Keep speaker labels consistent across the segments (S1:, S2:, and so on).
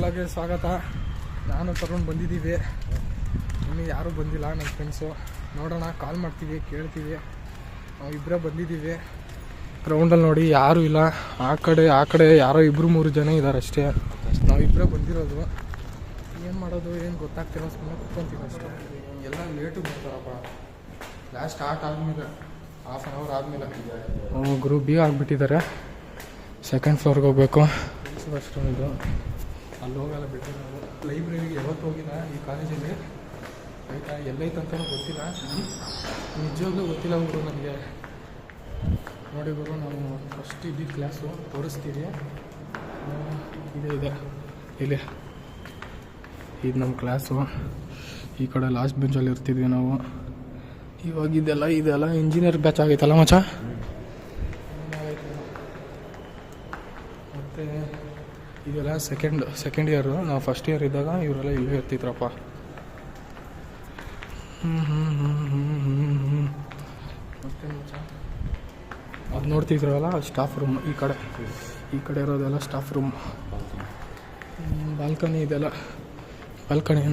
S1: ವ್ಲಾಗ್ಗೆ ಸ್ವಾಗತ. ನಾನು ತರುಣ್ ಬಂದಿದ್ದೀವಿ, ಇನ್ನೂ ಯಾರೂ ಬಂದಿಲ್ಲ ನನ್ನ ಫ್ರೆಂಡ್ಸು. ನೋಡೋಣ, ಕಾಲ್ ಮಾಡ್ತೀವಿ, ಕೇಳ್ತೀವಿ. ನಾವು ಇಬ್ಬರೇ ಬಂದಿದ್ದೀವಿ. ಗ್ರೌಂಡಲ್ಲಿ ನೋಡಿ ಯಾರೂ ಇಲ್ಲ. ಆ ಕಡೆ ಯಾರೋ 2-3 ಜನ ಇದ್ದಾರೆ ಅಷ್ಟೇ. ನಾವು ಇಬ್ಬರೇ ಬಂದಿರೋದು. ಏನು ಮಾಡೋದು ಏನು ಗೊತ್ತಾಗ್ತಿಲ್ಲ, ಸುಮ್ಮನೆ ಕುತ್ಕೊಂತೀವಿ ಅಷ್ಟೇ. ಎಲ್ಲ ಲೇಟು ಬರ್ತಾರಪ್ಪ. ಕ್ಲಾಸ್ ಸ್ಟಾರ್ಟ್ ಆದಮೇಲೆ ಹಾಫ್ ಆನ್ ಅವರ್ ಆದಮೇಲೆ ಗ್ರೂಪ್ ಬಿ ಆಗಿಬಿಟ್ಟಿದ್ದಾರೆ. ಸೆಕೆಂಡ್ ಫ್ಲೋರ್ಗೆ ಹೋಗ್ಬೇಕು. ಅಷ್ಟು ಇದು ಅಲ್ಲಿ ಹೋಗಲ್ಲ ಬಿಟ್ಟು ನಾವು ಲೈಬ್ರರಿಗೆ ಯಾವತ್ತು ಹೋಗಿಲ್ಲ ಈ ಕಾಲೇಜಲ್ಲಿ. ಆಯಿತಾ, ಎಲ್ಲೈತಂತನೂ ಗೊತ್ತಿಲ್ಲ, ನಿಜವಾಗ್ಲೂ ಗೊತ್ತಿಲ್ಲ ಗುರು ನನಗೆ. ನೋಡಿ ಗುರು, ನಾವು ಫಸ್ಟ್ ಇದ್ದಿದ್ದು ಕ್ಲಾಸು ತೋರಿಸ್ತೀವಿ. ಇದೆ ಇಲ್ಲಿ ಇದು ನಮ್ಮ ಕ್ಲಾಸು. ಈ ಕಡೆ ಲಾಸ್ಟ್ ಬೆಂಚಲ್ಲಿ ಇರ್ತಿದ್ವಿ ನಾವು. ಇವಾಗ ಇದೆಲ್ಲ ಇಂಜಿನಿಯರ್ ಬ್ಯಾಚ್ ಆಗೈತಲ್ಲ ಮಚ್ಚ. ಮತ್ತು ಇದೆಲ್ಲ ಸೆಕೆಂಡ್ ಇಯರು. ನಾವು ಫಸ್ಟ್ ಇಯರ್ ಇದ್ದಾಗ ಇವರೆಲ್ಲ ಇಲ್ಲೇ ಇರ್ತಿದ್ರಪ್ಪ. ಮತ್ತೆ ಅದು ನೋಡ್ತಿದ್ರಲ್ಲ ಸ್ಟಾಫ್ ರೂಮ್. ಈ ಕಡೆ ಇರೋದೆಲ್ಲ ಸ್ಟಾಫ್ ರೂಮ್. ಬಾಲ್ಕನಿ ಇದೆಲ್ಲ ಬಾಲ್ಕನಿ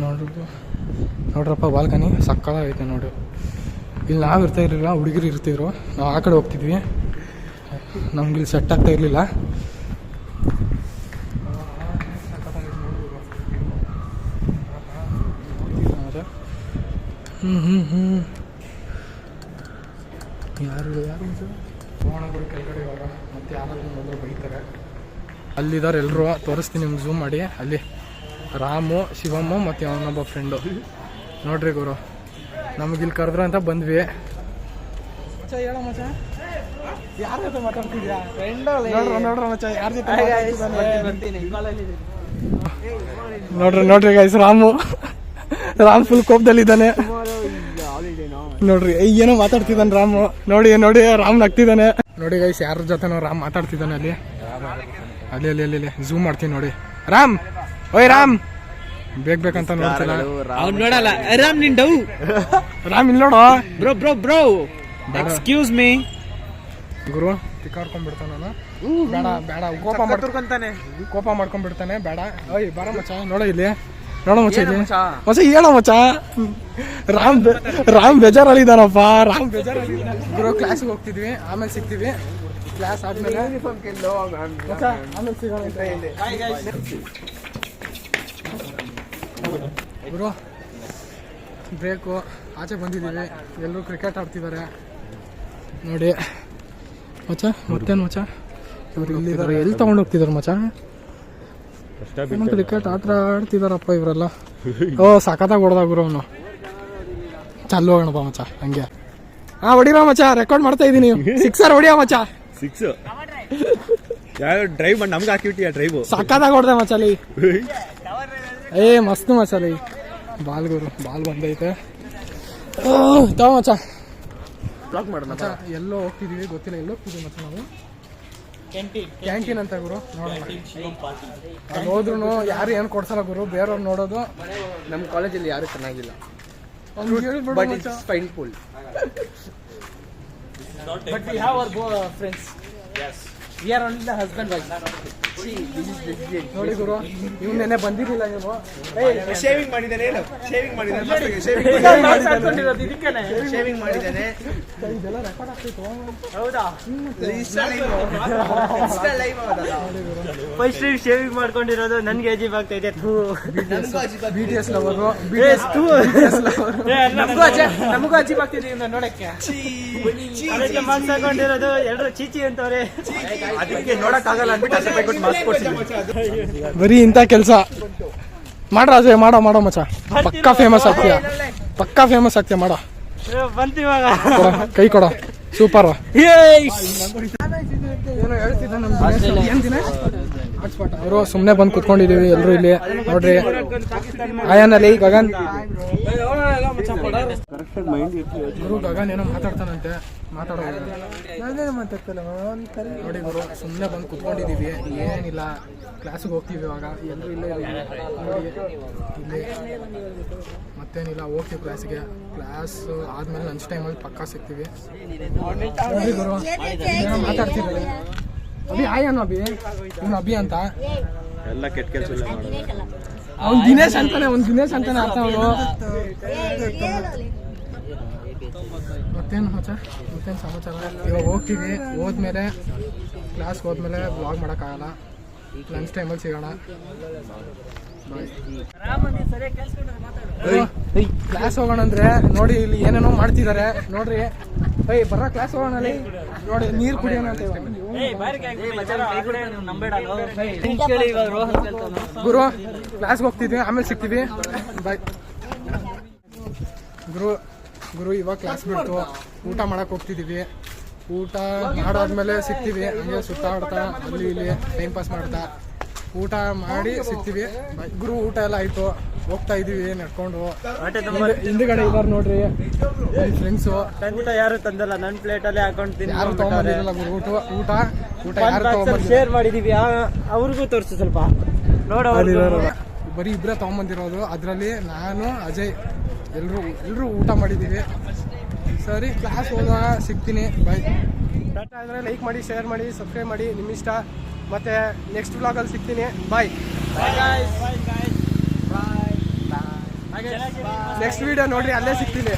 S1: ನೋಡ್ರಪ್ಪ. ಬಾಲ್ಕನಿ ಸಕ್ಕತ್ತಾಗೈತೆ ನೋಡಿ. ಇಲ್ಲಿ ನಾವು ಇರ್ತಾ ಇರಲಿಲ್ಲ, ಹುಡುಗರು ಇರ್ತಿದ್ರು. ನಾವು ಆ ಕಡೆ ಹೋಗ್ತಿದ್ವಿ, ನಮ್ಗೆ ಇಲ್ಲಿ ಸೆಟ್ ಆಗ್ತಾ ಇರಲಿಲ್ಲ. ಯಾರು ಹೋಗೋಣಗಳು ಕೆಳಗಡೆ ಇವಾಗ. ಮತ್ತೆ ಯಾರಾದ್ರೂ ನೋಡಿದ್ರೆ ಬೈತಾರೆ. ಅಲ್ಲಿದ್ದಾರೆ ಎಲ್ಲರೂ, ತೋರಿಸ್ತೀನಿ ನಿಮ್ಗೆ ಝೂಮ್ ಮಾಡಿ. ಅಲ್ಲಿ ರಾಮು, ಶಿವಮ್ಮ ಮತ್ತು ಅವನೊಬ್ಬ ಫ್ರೆಂಡು. ನೋಡ್ರಿ ಗುರು, ನಮಗಿಲ್ಲಿ ಕರೆದ್ರ ಅಂತ ಬಂದ್ವಿ. ಮಚ್ಚ ಹೇಳೋ ಮಚ್ಚ, ಯಾರ ಜೊತೆ ಮಾತಾಡ್ತಿದ್ಯಾ? ನೋಡ್ರ ಮಚ್ಚ, ಯಾರ ಜೊತೆ ನೋಡ್ರಿ ಗೈಸ್, ರಾಮ್ ಫುಲ್ ಕೋಪದಲ್ಲಿದ್ದಾನೆ. ನೋಡ್ರಿ ಏನೋ ಮಾತಾಡ್ತಿದ್ದಾನೆ ರಾಮು. ನೋಡಿ ರಾಮ್ ನಗ್ತಿದ್ದಾನೆ. ನೋಡಿ ಗೈಸ್, ಯಾರ ಜೊತೆ ರಾಮ್ ಮಾತಾಡ್ತಿದ್ದಾನೆ. ಅಲ್ಲಿ ಝೂಮ್ ಮಾಡ್ತೀನಿ ನೋಡಿ. ರಾಮ್, ಓಯ್ ರಾಮ್, ಬೇಕಂತ ನೋಡ್ತಿಲ್ಲ.
S2: ನೋಡಲ್ಲ ರಾಮ್, ನಿನ್ ಡೌ
S1: ರಾಮ್ ಇಲ್ಲಿ ನೋಡು.
S2: ಬ್ರೋ ಎಕ್ಸ್ಕ್ಯೂಸ್ ಮೀ
S1: ಗುರು. ತಿಕ್ಕಾಡ್ಕೊಂಡ್ಬಿಡ್ತಾನ ನಾನು. ಬೇಡ ಕೋಪ ಮಾಡ್ಕೊಂಡ್ಬಿಡ್ತಾನೆ. ಬೇಡ. ಓಯ್ ಬಾರ ಮಚ್ಚ, ನೋಡೋ ಇಲ್ಲಿ. ಮಚ್ಚ ಹೇಳೋ ಮಚ್ಚ. ರಾಮ್ ಬೇಜಾರಲ್ಲಿದ್ದಾನಪ್ಪ. ಗುರು ಕ್ಲಾಸಿಗೆ ಹೋಗ್ತಿದ್ವಿ, ಆಮೇಲೆ ಸಿಗ್ತೀವಿ. ಕ್ಲಾಸ್ ಆದ್ಮೇಲೆ ಆಮೇಲೆ ಸಿಗೋಣ. ಗುರು ಬ್ರೇಕು, ಆಚೆ ಬಂದಿದ್ದೀವಿ. ಎಲ್ಲರೂ ಕ್ರಿಕೆಟ್ ಆಡ್ತಿದ್ದಾರೆ ನೋಡಿ ಮಚ್ಚ. ಮತ್ತೇನು ಮಚ್ಚ, ಇವ್ರು ಇಲ್ಲಿದ್ದಾರೆ. ಎಲ್ಲಿ ತೊಗೊಂಡು ಹೋಗ್ತಿದ್ದಾರೆ ಮಚ್ಚ? ಕ್ರಿಕೆಟ್ ಆಡ್ತಿದಾರಪ್ಪ ಇವರೆಲ್ಲ. ಸಖತ್ತಾಗಿ ಹೊಡೆದ ಗುರು ಅವನು. ಚಲ್ಲು ಹೋಗೋಣಪ್ಪ ಮಚ್ಚ. ಹಂಗೆ ಹೊಡಿರೋ ಮಚ್ಚ, ರೆಕಾರ್ಡ್ ಮಾಡ್ತಾ ಇದ್ದೀನಿ. ಸಿಕ್ಸರ್ ಹೊಡಿಯೋ ಮಚ್ಚ.
S2: ಡ್ರೈವ್ ಮಾಡಿ ನಮ್ಗೆ ಹಾಕಿಬಿಟ್ಟಿಯ ಡ್ರೈವ್.
S1: ಸಖತ್ತಾಗಿ ಹೊಡೆದೆ ಮಚ್ಚಲ್ಲಿ. ಮಸ್ತ್ ಮಚ್ಚಲ್ಲಿ. ಬಾಲ್ ಗುರು, ಬಾಲ್ ಬಂದೈತೆ. ತಗೋ ಮಚ್ಚ. ಮಚ್ಚ ಎಲ್ಲೋ ಹೋಗ್ತಿದೀವಿ, ಗೊತ್ತಿಲ್ಲ ಎಲ್ಲೋ ಹೋಗ್ತಿದೀವಿ ಮಚ್ಚ. ನಾವು ಕ್ಯಾಂಟೀನ್ ಅಂತ ಗುರು. ನೋಡೋಣ, ಹೋದ್ರು ಯಾರು ಏನು ಕೊಡ್ಸಲ್ಲ ಗುರು, ಬೇರೆಯವ್ರು ನೋಡೋದು.
S2: ನಮ್ಮ ಕಾಲೇಜಲ್ಲಿ ಯಾರು ಚೆನ್ನಾಗಿಲ್ಲ. But we have our friends. Yes. We are only the husband wife. See, this is president.
S1: ನೋಡಿ ಗುರು, ಇವ್ನು ನೆನೆ ಬಂದಿರಲಿಲ್ಲ. ನೀವು
S2: ಶೇವಿಂಗ್ ಮಾಡಿದ್ದಾನೆ.
S1: ಇದೆಲ್ಲ ರೆಕಾರ್ಡ್ ಆಗ್ತಿತ್ತು.
S2: ಹೌದಾ? ಫಸ್ಟ್ ಟೈಮ್ ಶೇವಿಂಗ್ ಮಾಡ್ಕೊಂಡಿರೋದು ನನಗೆ ಅಜೀಬ್ ಆಗ್ತಾ ಇದೆ.
S1: BTS ಲವರು,
S2: ನಮಗೂ ಅಜೀಬ್ ಆಗ್ತಿದೆ ನೋಡಕ್ಕೆ. ಮಾರ್ಕ್ಸ್ ಹಾಕೊಂಡಿರೋದು ಎಲ್ಲರೂ ಚೀಚಿ ಅಂತವ್ರೆ. ಅದಕ್ಕೆ ನೋಡಕ್ಕಾಗಲ್ಲ ಅಂದ್ಬಿಟ್ಟು
S1: ಬರೀ ಇಂಥ ಕೆಲಸ ಮಾಡ್ರಾಜೆ. ಮಾಡೋ ಮಚ್ಚ, ಪಕ್ಕಾ ಫೇಮಸ್ ಆಗ್ತೀಯ. ಮಾಡೋ,
S2: ಬಂತಿವಾಗ
S1: ಕೈ ಕೊಡ. ಸೂಪರ್. ಏನೋ ಹೇಳ್ತಿದ್ದ ನಮ್ಮ ಅವರು. ಸುಮ್ಮನೆ ಬಂದು ಕುತ್ಕೊಂಡಿದ್ದೀವಿ ಎಲ್ಲರೂ ಇಲ್ಲಿ. ನೋಡ್ರಿ, ಆಯನಲ್ಲಿ ಗಗನ್ ಗುರು. ಗಗನ್ ಏನೋ ಮಾತಾಡ್ತಾನಂತೆ. ಮಾತಾಡ್ತಾನೆ ನೋಡಿ ಗುರು. ಸುಮ್ಮನೆ ಬಂದು ಕುತ್ಕೊಂಡಿದ್ದೀವಿ, ಏನಿಲ್ಲ. ಕ್ಲಾಸಿಗೆ ಹೋಗ್ತೀವಿ ಇವಾಗ. ಎಲ್ಲರೂ ಇಲ್ಲೇ ನೋಡಿ ಇಲ್ಲಿ. ಮತ್ತೇನಿಲ್ಲ, ಹೋಗ್ತೀವಿ ಕ್ಲಾಸಿಗೆ. ಕ್ಲಾಸ್ ಆದ್ಮೇಲೆ ಲಂಚ್ ಟೈಮಲ್ಲಿ ಪಕ್ಕಾ ಸಿಗ್ತೀವಿ. ನೋಡಿ ಗುರು, ಮಾತಾಡ್ತಿದ್ದಾರೆ. ಅಭಿ ಆಯ್ ಅನ್ನು ಅಭಿ, ಇವನು ಅಭಿ ಅಂತ.
S3: ಎಲ್ಲ ಕೆಟ್ಟ ಕೆಲಸ
S1: ಅವ್ನು ದಿನೇಶ್ ಅಂತಾನೆ ಅರ್ಥ ಅವನು. ಮತ್ತೇನು ಸಮಾಚಾರ? ಇವಾಗ ಹೋಗ್ತೀವಿ, ಹೋದ್ಮೇಲೆ ಕ್ಲಾಸ್ಗೆ ಹೋದ್ಮೇಲೆ ವ್ಲಾಗ್ ಮಾಡೋಕ್ಕಾಗಲ್ಲ. ಲಂಚ್ ಟೈಮಲ್ಲಿ ಸಿಗೋಣ. ಕ್ಲಾಸ್ ಹೋಗೋಣ ಅಂದ್ರೆ ನೋಡಿ ಇಲ್ಲಿ ಏನೇನೋ ಮಾಡ್ತಿದ್ದಾರೆ ನೋಡ್ರಿ. ಬರ್ರ ಕ್ಲಾಸ್ ಹೋಗೋಣ ಅಲ್ಲಿ ನೋಡಿ, ನೀರು ಕುಡಿಯೋಣ ಅಂತ ಗುರು. ಕ್ಲಾಸ್ಗೆ ಹೋಗ್ತಿದ್ವಿ, ಆಮೇಲೆ ಸಿಗ್ತೀವಿ. ಬಾಯ್ ಗುರು. ಇವಾಗ ಕ್ಲಾಸ್ ಬಿಡ್ತು, ಊಟ ಮಾಡಕ್ ಹೋಗ್ತಿದೀವಿ. ಊಟ ಮಾಡಾದ್ಮೇಲೆ ಸಿಗ್ತೀವಿ. ಹಂಗೆ ಸುತ್ತಾಡ್ತಾ ಅಲ್ಲಿ ಇಲ್ಲಿ ಟೈಮ್ ಪಾಸ್ ಮಾಡ್ತಾ ಊಟ ಮಾಡಿ ಸಿಗ್ತೀವಿ. ಗುರು ಊಟ ಎಲ್ಲ ಆಯ್ತು, ಹೋಗ್ತಾ ಇದೀವಿ ನಡ್ಕೊಂಡು. ಹಿಂದ್ಗಡೆ ಇದಾರೆ ನೋಡ್ರಿ ನನ್ನ ಫ್ರೆಂಡ್ಸು.
S3: ಊಟ ಯಾರು ತಂದಲ್ಲ, ನನ್ನ ಪ್ಲೇಟಲ್ಲೇ ಹಾಕೊಂಡು
S1: ಯಾರು ತಗೊಂಬಂದಿರಲ್ಲ ಗುರು. ಊಟ ಯಾರು ತಗೊಂಬಂದಿಲ್ಲ.
S3: ಶೇರ್ ಮಾಡಿದೀವಿ, ಅವ್ರಿಗೂ ತೋರಿಸು ಸ್ವಲ್ಪ.
S1: ಬರೀ ಇಬ್ಬರೇ ತಗೊಂಬಂದಿರೋದು. ಅದರಲ್ಲಿ ನಾನು ಅಜಯ್ ಎಲ್ಲರೂ ಊಟ ಮಾಡಿದ್ದೀವಿ. ಸರಿ, ಕ್ಲಾಸ್ ಹೋಗೋಣ, ಸಿಗ್ತೀನಿ. ಬಾಯ್. ಟಾಟಾ. ಆದರೆ ಲೈಕ್ ಮಾಡಿ, ಶೇರ್ ಮಾಡಿ, ಸಬ್ಸ್ಕ್ರೈಬ್ ಮಾಡಿ, ನಿಮ್ಮ ಇಷ್ಟ. ಮತ್ತೆ ನೆಕ್ಸ್ಟ್ ವ್ಲಾಗಲ್ಲಿ ಸಿಗ್ತೀನಿ. ಬಾಯ್. ನೆಕ್ಸ್ಟ್ ವಿಡಿಯೋ ನೋಡ್ರಿ, ಅಲ್ಲೇ ಸಿಗ್ತೀನಿ.